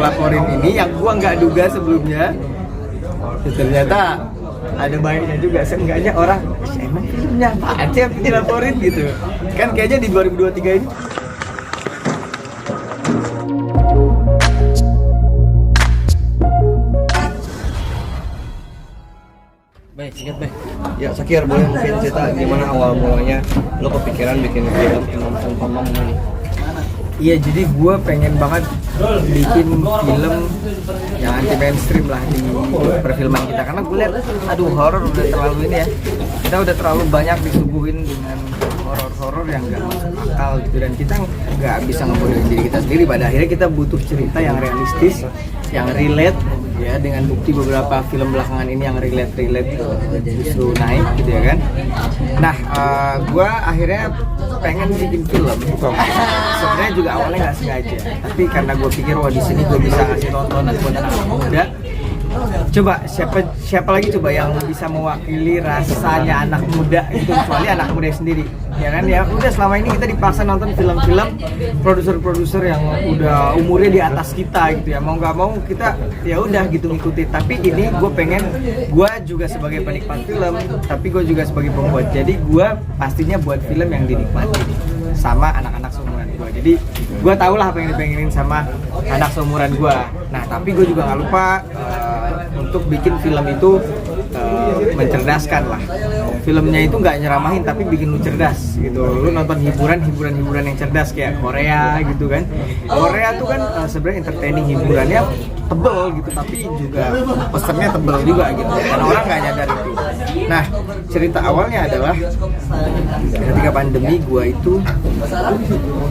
laporin ini yang gua nggak duga sebelumnya. Ya, ternyata ada baiknya juga, seenggaknya orang emang filmnya apaan sih yang dilaporin gitu kan. Kayaknya di 2023 ini Baik, singkat Baik. Ya, Sakir, boleh mungkin cerita gimana awal mulanya lo kepikiran bikin film Imam Tanpa Pamong ini? iya, jadi gue pengen banget bikin film yang anti mainstream lah di perfilman kita, karena gue lihat aduh horor udah terlalu ini ya, kita udah terlalu banyak disuguhin dengan horor-horor yang gak masuk akal gitu, dan kita nggak bisa ngebunuh diri kita sendiri. Pada akhirnya kita butuh cerita yang realistis, yang relate ya, dengan bukti beberapa film belakangan ini yang relate justru naik gitu ya kan. Nah, gue akhirnya pengen bikin film. Sebenarnya juga awalnya nggak sengaja, tapi karena gue pikir wah di sini gue bisa ngasih tontonan buat anak muda. Coba siapa lagi coba yang bisa mewakili rasanya anak muda itu kecuali anak muda sendiri, ya kan? Ya udah, selama ini kita dipaksa nonton film-film produser-produser yang udah umurnya di atas kita gitu ya, mau nggak mau kita ya udah gitu ngikuti. Tapi ini gue pengen, gue juga sebagai penikmat film, tapi gue juga sebagai pembuat, jadi gue pastinya buat film yang dinikmati sama anak-anak seumuran gue. Jadi gue tau lah apa yang dipengenin sama anak seumuran gue. Nah, tapi gue juga nggak lupa untuk bikin film itu mencerdaskan lah. Filmnya itu nggak nyeramahin tapi bikin lu cerdas gitu. Lu nonton hiburan yang cerdas kayak Korea gitu kan. Korea tuh kan sebenarnya entertaining, hiburannya tebel gitu, tapi juga pesannya tebel juga gitu, dan orang nggak nyadar itu. Nah, cerita awalnya adalah ketika pandemi gue itu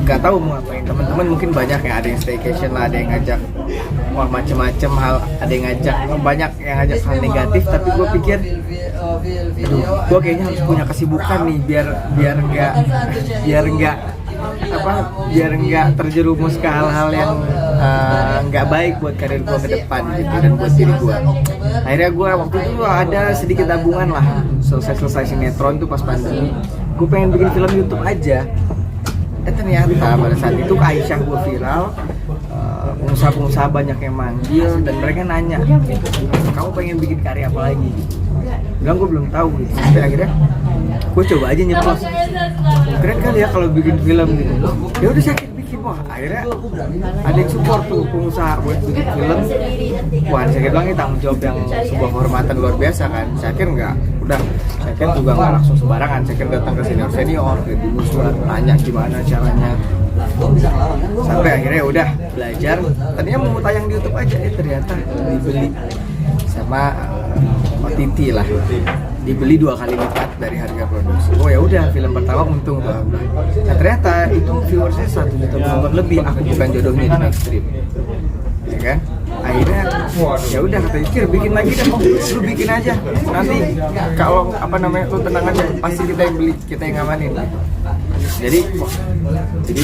nggak tahu mau ngapain. Teman-teman mungkin banyak yang ada yang staycation lah, ada yang ngajak wah macem-macem hal, ada yang ngajak banyak yang ngajak hal negatif. Tapi gue pikir, aduh, gue kayaknya harus punya kesibukan nih biar nggak terjerumus ke hal-hal yang nggak baik buat karir gue ke depan gitu, dan buat diri gue. Akhirnya gue waktu itu ada sedikit tabungan lah, selesai sinetron tuh pas pandemi, gue pengen bikin film YouTube aja. Ternyata pada saat itu Aisyah gue viral, pengusaha-pengusaha banyak yang manggil dan mereka nanya, kamu pengen bikin karya apa lagi? Bilang gue belum tahu gitu. Tapi akhirnya gue coba aja nyeplos, keren kali ya kalau bikin film gitu. Ya udah saya bikin, wah akhirnya ada yang support tuh pengusaha buat bikin film. Wah, saya bilang ini tanggung jawab yang sebuah kehormatan luar biasa kan. Saya kira nggak, udah saya kira juga nggak langsung sembarangan. Saya kira datang ke senior ke dulu nanya gimana caranya, sampai akhirnya udah belajar. Tadinya mau tayang di YouTube aja, ternyata dibeli sama OTT lah, dibeli 2 kali lipat dari harga produksi. Oh ya udah, film pertama untung tuh. Nah, ternyata itu viewersnya 1 juta penonton lebih. Aku bukan jodohnya di mainstream, ya kan? Akhirnya ya udah kata Ikir, bikin lagi deh, lu bikin aja. Nanti kalau lu tenang aja, pasti kita yang beli, kita yang ngamanin. Jadi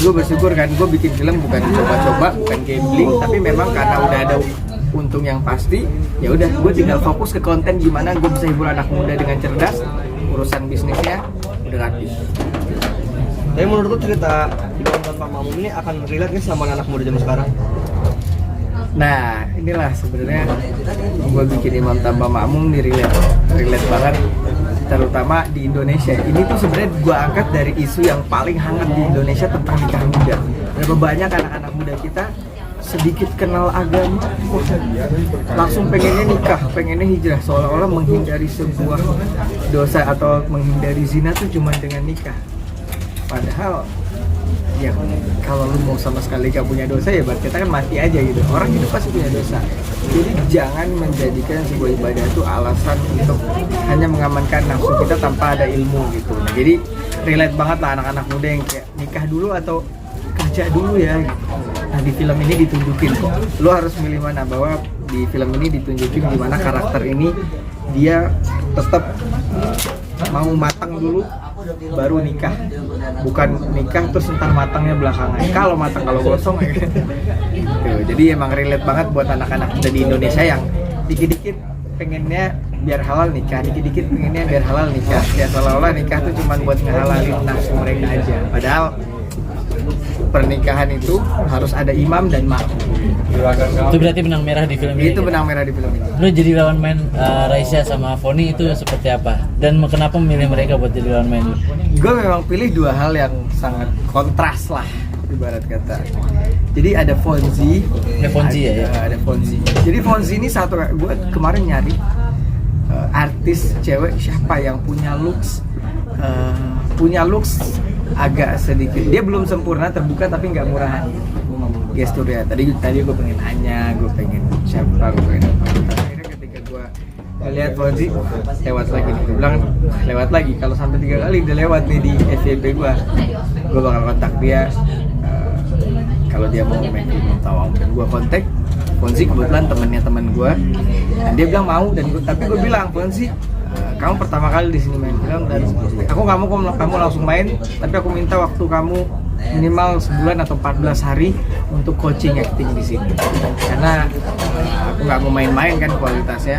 gue bersyukur kan, gue bikin film bukan coba-coba, bukan gambling, tapi memang karena udah ada untung yang pasti. Ya udah, gue tinggal fokus ke konten gimana gue bisa hibur anak muda dengan cerdas. Urusan bisnisnya udah rapi. Tapi menurut lo cerita Imam Tanpa Pamong ini akan relate nih sama anak muda zaman sekarang? Nah, inilah sebenarnya gue bikin Imam Tanpa Pamong nih relate banget, terutama di Indonesia. Ini tuh sebenarnya gue angkat dari isu yang paling hangat di Indonesia tentang nikah muda. Berapa banyak anak-anak muda kita sedikit kenal agama, langsung pengennya nikah, pengennya hijrah, seolah-olah menghindari sebuah dosa atau menghindari zina tuh cuma dengan nikah. Padahal ya kalau lu mau sama sekali gak punya dosa, ya berarti kita kan mati aja gitu. Orang hidup pasti punya dosa. Jadi jangan menjadikan sebuah ibadah itu alasan untuk hanya mengamankan nafsu kita tanpa ada ilmu gitu. Nah, jadi relate banget lah anak-anak muda yang kayak nikah dulu atau kerja dulu ya gitu. Nah, di film ini ditunjukin kok. Lu harus milih mana, bahwa di film ini ditunjukin gimana karakter ini dia tetap mau matang dulu baru nikah, bukan nikah terus ntar matangnya belakangan. Kalau matang, kalau gosong ya. Jadi emang relate banget buat anak-anak muda di Indonesia yang dikit-dikit pengennya biar halal nikah, dikit-dikit pengennya biar halal nikah, ya seolah-olah nikah tuh cuma buat ngehalalin nafsu mereka aja. Padahal pernikahan itu harus ada imam dan makmum. Itu berarti benang merah di film ini. Itu benang merah di film ini. Lu jadi lawan main Raisa sama Foni itu seperti apa? Dan kenapa memilih mereka buat jadi lawan main? Gue memang pilih dua hal yang sangat kontras lah, ibarat kata. Jadi ada Fonzi. Ada Fonzi ya? Ada Fonzi. Jadi Fonzi ini satu, gue kemarin nyari artis cewek siapa yang punya looks agak sedikit, dia belum sempurna, terbuka tapi nggak murahan gesturnya. Tadi gue pengen Anya, gue pengen siapa, gue pengen apa. Akhirnya ketika gue lihat Fonzi, lewat lagi nih, gue bilang lewat lagi, kalau sampai 3 kali udah lewat nih di FYP gue bakal kontak dia. Kalau dia mau main film Tawang, dan gue kontak Fonzi, kebetulan temennya teman gue, dan dia bilang mau, dan tapi gue bilang, Fonzi, kamu pertama kali di sini main film, dan aku nggak mau kamu langsung main, tapi aku minta waktu kamu minimal sebulan atau 14 hari untuk coaching acting di sini, karena aku nggak mau main-main kan kualitasnya.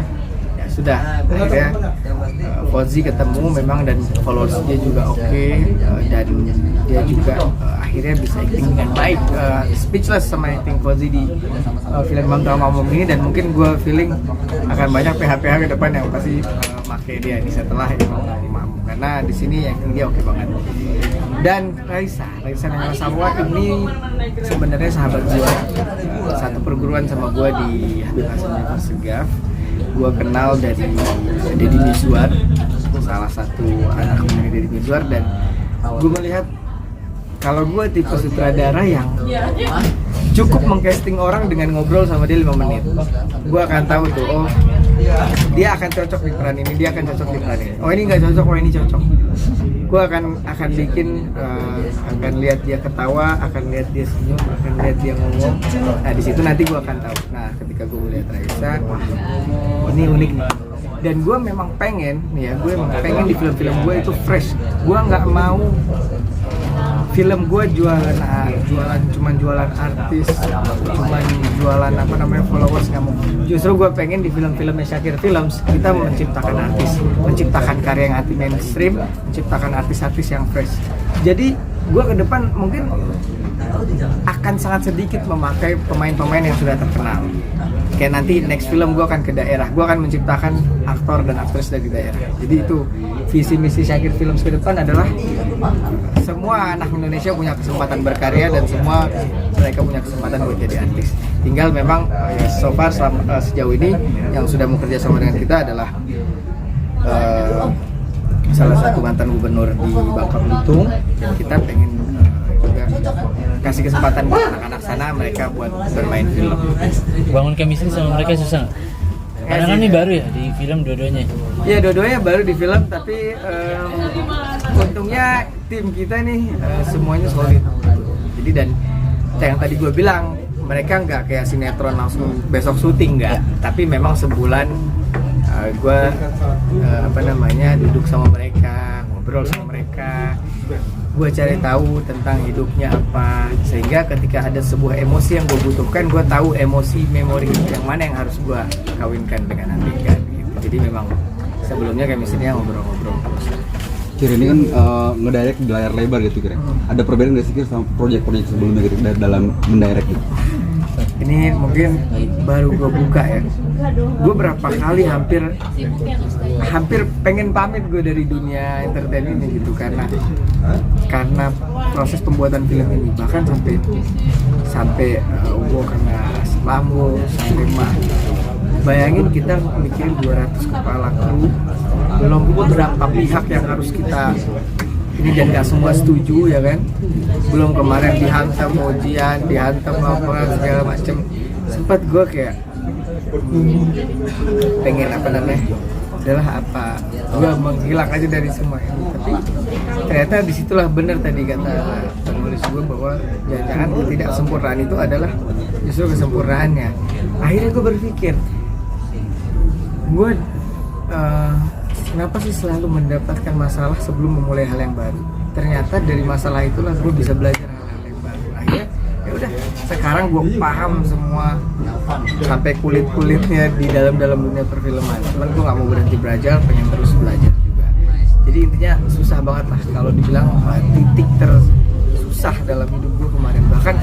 Ya sudah, akhirnya Fonzi ketemu memang, dan followers dia juga oke, dan dia juga akhirnya bisa acting dengan baik. Speechless sama acting Fonzi di film Bang Tawang ini, dan mungkin gue feeling akan banyak PH-PH ke depan yang pasti pakai dia ini setelah Imam, karena di sini acting dia oke banget. Dan Raisa Nengala Salwa ini sebenarnya sahabat gue, satu perguruan sama gue di Habib Hasan Segaf. Gue kenal dari Deddy Mizwar, salah satu anak dari Deddy Mizwar, dan gue melihat kalau gue tipe sutradara yang cukup mengcasting orang dengan ngobrol sama dia 5 menit. Gue akan tahu tuh, oh dia akan cocok di peran ini, dia akan cocok di peran ini. Oh ini nggak cocok, oh ini cocok. Gue akan bikin, akan lihat dia ketawa, akan lihat dia senyum, akan lihat dia ngomong. Nah di situ nanti gue akan tahu. Nah ketika gue melihat Raisa, wah ini unik nih. Dan gue memang pengen, gue pengen di film-film gue itu fresh. Gue nggak mau film gue jualan artis, cuman jualan followers, nggak mau. Justru gue pengen di film-filmnya Shakir Films kita menciptakan artis, menciptakan karya yang anti mainstream, menciptakan artis-artis yang fresh. Jadi gue ke depan mungkin akan sangat sedikit memakai pemain-pemain yang sudah terkenal. Kayak nanti next film gue akan ke daerah, gue akan menciptakan aktor dan aktris dari daerah. Jadi itu visi misi Shakir Films ke depan adalah semua anak Indonesia punya kesempatan berkarya, dan semua mereka punya kesempatan buat jadi artis. Tinggal memang so far sejauh ini yang sudah bekerja sama dengan kita adalah salah satu mantan gubernur di Bangka Belitung, dan kita pengen juga kasih kesempatan buat anak-anak sana mereka buat bermain film. Bangun chemistry sama mereka susah nggak? Karena kan ini baru ya di film dua-duanya. Iya dua-duanya baru di film, tapi untungnya tim kita nih semuanya solid. Jadi dan yang tadi gue bilang, mereka nggak kayak sinetron langsung besok syuting nggak, tapi memang sebulan gue duduk sama mereka, ngobrol sama mereka, gue cari tahu tentang hidupnya apa, sehingga ketika ada sebuah emosi yang gue butuhkan, gue tahu emosi memori yang mana yang harus gue kawinkan dengan Andika gitu. Jadi memang sebelumnya chemistry-nya ngobrol-ngobrol terus. Kira ini kan ngedirect di layar lebar gitu kira. Ada perbedaan nggak sih Kira sama proyek-proyek sebelumnya gitu dalam mendirect gitu? Ini mungkin baru gue buka ya. Gue berapa kali hampir pengen pamit gue dari dunia entertain ini gitu, karena proses pembuatan film ini bahkan sampai gue kena lambung, sampai mah. Bayangin kita mikirin 200 kepala kru, belum berapa pihak yang harus kita ini, dan gak semua setuju ya kan. Belum kemarin dihantam ujian, dihantam laporan segala macem. Sempat gue kayak pengen adalah gue menghilang aja dari semua ini. Tapi ternyata disitulah benar tadi kata penulis gue, bahwa jangan ketidaksempurnaan itu adalah justru kesempurnaannya. Akhirnya gue berpikir, gue kenapa sih selalu mendapatkan masalah sebelum memulai hal yang baru? Ternyata dari masalah itulah gue bisa belajar hal-hal yang baru. Akhirnya ya udah, sekarang gue paham semua sampai kulit-kulitnya di dalam dunia perfilman. Cuman gue nggak mau berhenti belajar, pengen terus belajar juga. Jadi intinya susah banget lah kalau dibilang titik tersusah dalam hidup gue kemarin bahkan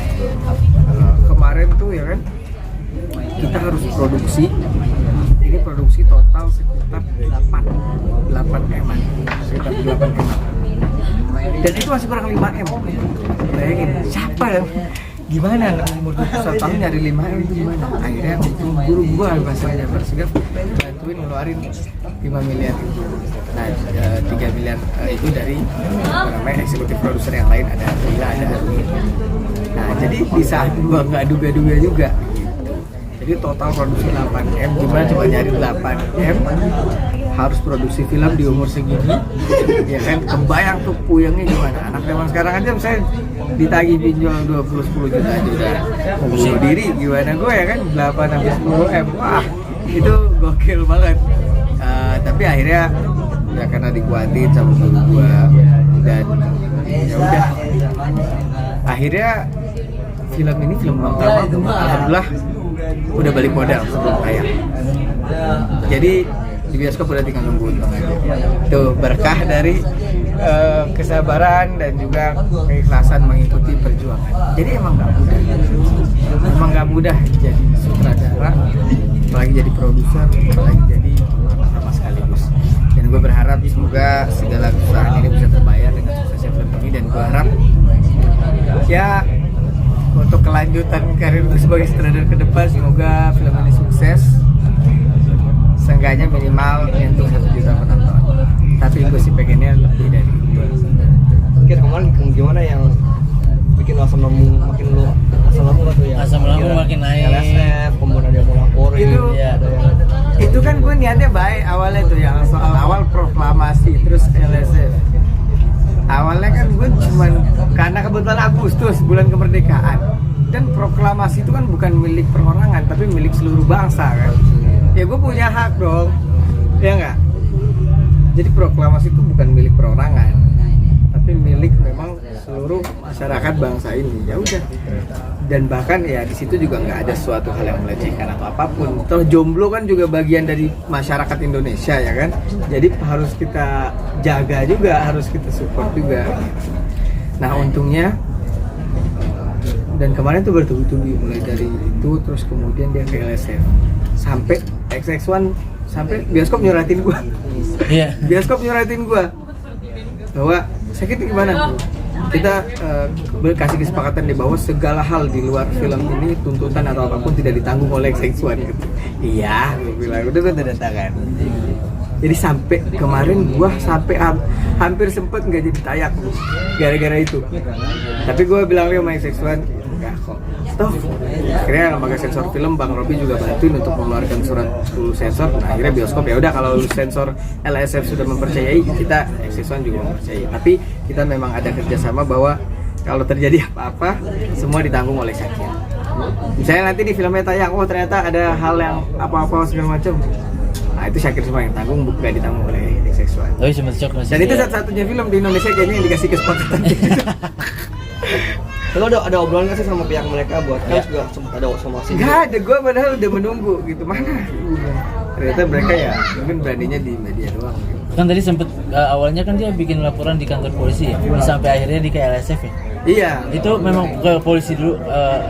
kemarin tuh ya kan kita harus produksi, ini produksi total sekitar 8 M, sekitar 8 M, dan itu masih kurang 5 M. Bayangin siapa yang gimana umur 21 tahun nyari 5 M itu gimana? Akhirnya guru gua bahasanya bersigap bantuin ngeluarin 5 miliar. Nah 3 miliar itu dari namanya eksekutif produser yang lain, ada Lila, ada Arumi. Nah jadi di saat gua nggak duga-duga juga gitu. Jadi total produksi 8 M, gimana coba nyari 8 M harus produksi film di umur segini, ya kan kebayang tuh puyengnya gimana. Anak zaman sekarang aja saya ditagih pinjol 20-10 juta aja udah bunuh diri, gimana gue ya kan 8-10 M, wah itu gokil banget. Tapi akhirnya ya karena dikuatin sama guru gue dan ya udah akhirnya film ini film pertama alhamdulillah udah balik modal sebelum tayang. Jadi di bioskop udah tinggal nunggu untung aja. Tuh berkah dari kesabaran dan juga keikhlasan mengikuti perjuangan. Jadi emang nggak mudah jadi sutradara, apalagi jadi produser, apalagi jadi sama sekaligus. Dan gue berharap semoga segala usaha ini bisa terbayar dengan suksesnya film ini, dan gue harap ya untuk kelanjutan karir gue sebagai sutradara ke depan semoga film ini sukses. Seenggaknya minimal menyentuh 1 juta penonton. Tapi gue sih pengennya lebih dari itu. Kira kemarin gimana yang bikin asam lambung makin lu atau yang Asam lambung makin naik. LSF, kemudian ada yang mau laporin. Itu, ya. Itu kan gue niatnya baik awalnya tuh yang soal awal proklamasi terus LSF. Awalnya kan gue cuman karena kebetulan Agustus bulan kemerdekaan, dan proklamasi itu kan bukan milik perorangan tapi milik seluruh bangsa kan. Ya gue punya hak dong, ya nggak? Jadi proklamasi itu bukan milik perorangan, tapi milik memang seluruh masyarakat bangsa ini. Ya udah. Dan bahkan ya di situ juga nggak ada suatu hal yang melecehkan atau apapun. Toh jomblo kan juga bagian dari masyarakat Indonesia ya kan. Jadi harus kita jaga juga, harus kita support juga. Nah untungnya, dan kemarin tuh bertubi-tubi mulai dari itu, terus kemudian dia ke LSF. Sampai XX1 sampai bioskop nyuratin gua. Iya. Bioskop nyuratin gua bahwa sakit gimana? Kita kasih kesepakatan di bawah segala hal di luar film ini, tuntutan atau apapun tidak ditanggung oleh XX1 gitu. Iya, gua bilang udah gua tanda tangan. Jadi sampai kemarin gua sampai hampir sempet nggak jadi tayang gara-gara itu. Tapi gua bilang sama XX1 enggak kok. Toh akhirnya lembaga sensor film Bang Robi juga bantuin untuk mengeluarkan surat lulus sensor. Nah, akhirnya bioskop ya udah kalau lulus sensor LSF sudah mempercayai, kita XX1 juga mempercayai. Tapi kita memang ada kerjasama bahwa kalau terjadi apa-apa semua ditanggung oleh Syakir. Misalnya nanti di filmnya tayang, oh ternyata ada hal yang apa-apa segala macam. Nah itu Syakir semua yang tanggung, bukan ditanggung oleh XX1. Tapi sempat shock masih. Dan itu satu-satunya film di Indonesia kayaknya yang dikasih kesepakatan. Lo ada obrolan nggak sih sama pihak mereka buat kan juga sempat ada somasi? Gak ada, gue padahal udah menunggu gitu, mana? Ternyata mereka ya mungkin beraninya di media doang gitu. Kan tadi sempet awalnya kan dia bikin laporan di kantor polisi ya, sampai akhirnya di KLSF ya. Iya. Itu memang ke polisi dulu,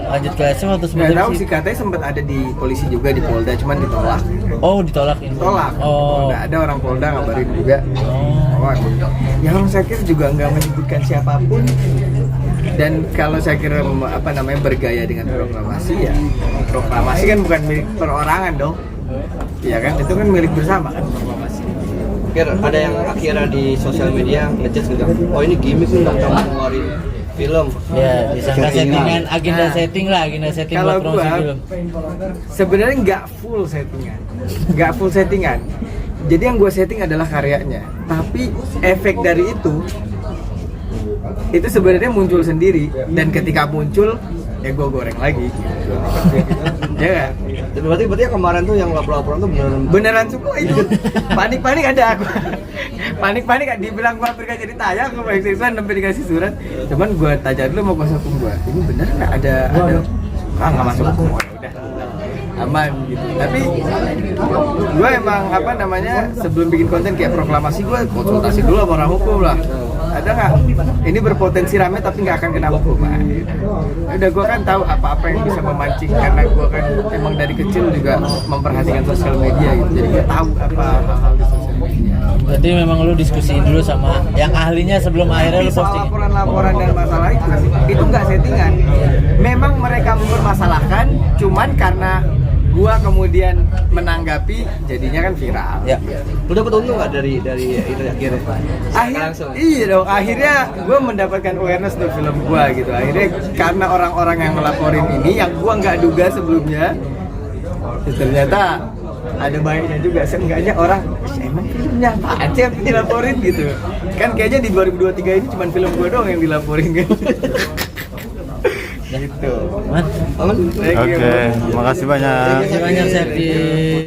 lanjut ke LSF atau Nggak sebenarnya tahu sih, katanya sempat ada di polisi juga, di Polda, cuman ditolak. Oh ditolak ini. Tolak. Oh. Nggak ada orang Polda ngabarin juga. Oh. Yang Syakir juga nggak menyebutkan siapapun. Dan kalau saya kira bergaya dengan proklamasi, ya proklamasi kan bukan milik perorangan dong, ya kan, itu kan milik bersama kan proklamasi. Ada yang akhirnya di sosial media ngejudge juga, oh ini gimmick nih nggak kamu ngeluarin film. Ya disangka settingan, agenda setting lah, agenda setting Kalau buat promosi gua film. sebenarnya nggak full settingan, jadi yang gue setting adalah karyanya, tapi efek dari itu sebenarnya muncul sendiri, dan ketika muncul ya gue goreng lagi gitu. Ya kan? Berarti ya kemarin tuh yang laporan tuh beneran semua itu. Panik ada aku. Panik dibilang gue hampir gak jadi tayang sama XX1 sampai dikasih surat. Cuman gue tanya dulu mau kuasa hukum gue, ini bener nggak ada nggak masuk hukum, udah aman gitu. Tapi gue emang sebelum bikin konten kayak proklamasi, gue konsultasi dulu sama orang hukum lah. ada nggak ini berpotensi rame tapi nggak akan kena hukuman. Udah gue kan tahu apa-apa yang bisa memancing karena gue kan emang dari kecil juga memperhatikan sosial media gitu, jadi gue tahu apa hal-hal di sosial media. Berarti memang lu diskusiin dulu sama yang ahlinya sebelum akhirnya lu Soal posting. laporan-laporan dan masalah itu nggak settingan. Memang mereka mempermasalahkan, cuman karena gua kemudian menanggapi, jadinya kan viral. Ya. Lu dapat untung nggak dari itu akhirnya? Iya dong, akhirnya gue mendapatkan awareness untuk film gua gitu. Akhirnya karena orang-orang yang ngelaporin ini, yang gua nggak duga sebelumnya, ternyata ada baiknya juga. Seenggaknya orang, emang filmnya apaan sih yang dilaporin gitu. Kan kayaknya di 2023 ini cuma film gua doang yang dilaporin kan. Gitu. Man. Oke, Oke, makasih banyak. Terima kasih banyak Septi.